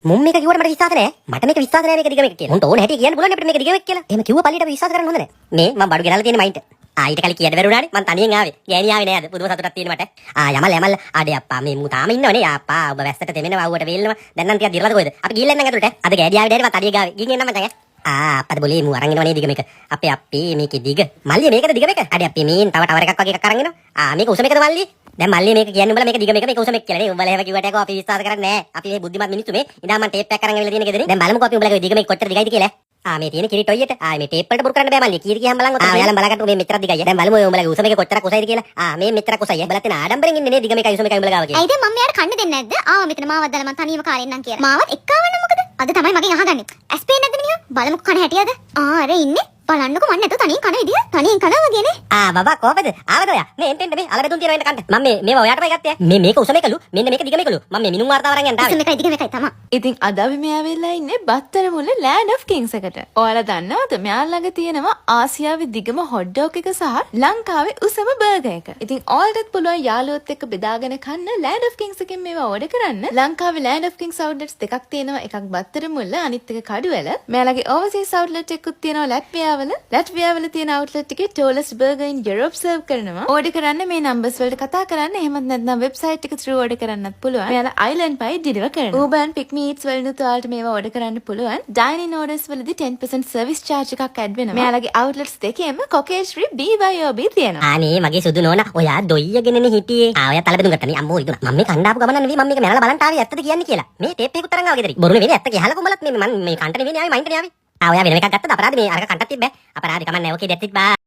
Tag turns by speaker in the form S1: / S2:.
S1: මුම් මේක කිව්වට මට විශ්වාස නැහැ. මට මේක විශ්වාස නැහැ මේක දිගමෙක් කියලා. උන්ට ඕන හැටි කියන්න පුළුවන් අපිට මේක දිගමෙක් කියලා. එහෙම කිව්ව පළියට අපි විශ්වාස කරන්න හොඳ නැහැ. මේ මම බඩු ගෙනල්ලා තියෙන මයින්ට. ඊට කලින් කීයද වැරුණානේ මං තනියෙන් ආවේ. ගෑණි ආවේ නෑ අද. පුදුම සතුටක් තියෙන මට. යමල් අඩේ අප්පා මේ මූ තාම ඉන්නවනේ. අප්පා ඔබ වැස්සට දෙමෙනවා අවුවට වේල්නවා. දැන් නම් ටිකක් දිරලාද කොහෙද? අපි ගිහිල්ලා එන්නම් ඇතුළට. අද ගෑණි ආවේ ඩෑඩි මං තනිය ගාවේ. ගිහින් එන්නම් මචං. අප්පද බොලේ මූ අරන් එනවනේ දිග මේක. අපේ මේකේ දිග. මල්ලිය මේකද දිග මේක? අඩේ අපි මේන් තව ටවර් එකක් වගේ එකක් අරන් එනවා. මේක උස මේකද මල්ලිය? දැන් මල්ලිය මේක කියන්නේ උඹලා මේක දිග මේක උස මේක කියලා නේ. උඹලා එහෙම කිව්වට අපි විශ්වාස කරන්නේ නෑ. අපි මේ බුද්ධිමත් මිනිස්සු මේ. ඉඳන් මං ටේප් එකක් අරන් ඇවිල්ලා තියෙන ගෙදරින්. දැන් බලමුකෝ අපි උඹලගේ දිග මේක කොච්චර දිගයිද කියලා. මේ තියෙන කිරි ටොයියට මේ ටේප් වලට පුරු කරන්න බෑ මල්ලි. කීරි කියහම බලන්න. ඔයාලා බලකට මේ මෙච්චරක් දිගයි. දැන් බලමු උඹලගේ උස මේක කොච්චරක් උසයිද කියලා. මේ මෙච්චරක් උසයි. බලත් එන ආඩම්බරෙන් ඉන්නේ නේ දිග මේකයි උස මේකයි උඹලා ගාව කියලා.
S2: ඇයිද මම මෙයාට කන්න දෙන්නේ නැද්ද? මෙතන මාවත් දාලා මං තනියම කාලේ ඉන්නම් කියලා. මාවත් එක්කවන්න මොකද? අද තමයි මගෙන් අහගන්නේ. ඇස් පේන්නේ නැද්ද මිනිහා? බලමුකෝ කන හැටියද? අර ඉන්නේ. බලන්නකෝ මන් නැතුව තනියෙන් කන විදිය. තනියෙන් කනවා වගේනේ.
S1: බබා කොහමද? ආවද ඔයා? මේ එන්ටෙන්ට මේ අලබෙදුන් තියනවා එන්න කන්න. මම මේවා ඔයාටමයි ගත්තේ. මේක උස මේකලු. මෙන්න මේක දිග මේකලු. මම මේ මිනුම් වார்த்தාව අරන් යන්න ආවේ.
S2: උස මේකයි දිග මේකයි තමයි.
S3: ඉතින් අද අපි මේ ආවෙලා ඉන්නේ බත්තර මුල්ල Land of Kings එකට. ඔයාලා දන්නවද මෙයාලා ළඟ තියෙනවා ආසියාවේ දිගම hot dog එක සහ ලංකාවේ උසම බර්ගර් එක. ඉතින් ඔයාලටත් පුළුවන් යාළුවොත් එක්ක බෙදාගෙන කන්න Land of Kings එකෙන් මේවා ඕඩර් කරන්න. ලංකාවේ Land of Kings outlets දෙකක් තියෙනවා. එකක් බත්තර මුල්ල අනිත් එක කඩුවැල. මෙයාලගේ overseas outlet එකකුත් තියෙනවා ලැට්වියාවල තියෙන outlet එකේ tallest burger in Europe serve කරනවා. ඕඩර් කරන්න මේ numbers වලට කතා කරන්න. එහෙමත් නැත්නම් website එක through ඕඩර් කරන්නත් පුළුවන්. මෙයාලා island pie deliver කරනවා. Uber and Pick Me Eats වලිනුත් ඔයාලට මේවා ඕඩර් කරන්න පුළුවන්. dine in orders වලදී 10% service charge එකක් add වෙනවා. මෙයාලගේ outlets දෙකේම cocktail free BYOB තියෙනවා.
S1: අනේ මගේ සුදු නෝනා ඔයා දොයියගෙනනේ හිටියේ. ඔයා තලබෙදුන් ගත්තා නේ අම්මෝ ඉදුණා. මම මේ කණ්ඩාපු ගමන නෙවෙයි මම මේක මැනලා බලන්න ආවේ ඇත්තද කියන්නේ කියලා. මේ ටේප් එකකුත් අරන් ආවා ගෙදරින්. බොරු නෙවෙයි ඇත්ත කියලා කොඹලත් මේ කන්ට නෙවෙයි ආවේ මයින්ට නේ ආවේ. ඔයා වෙන එකක් ගත්තද අපරාධ මේ අරක කන්ටත් තිබ්බෑ. අපරාධ කමක් නැහැ. ඕකේ that's it bye.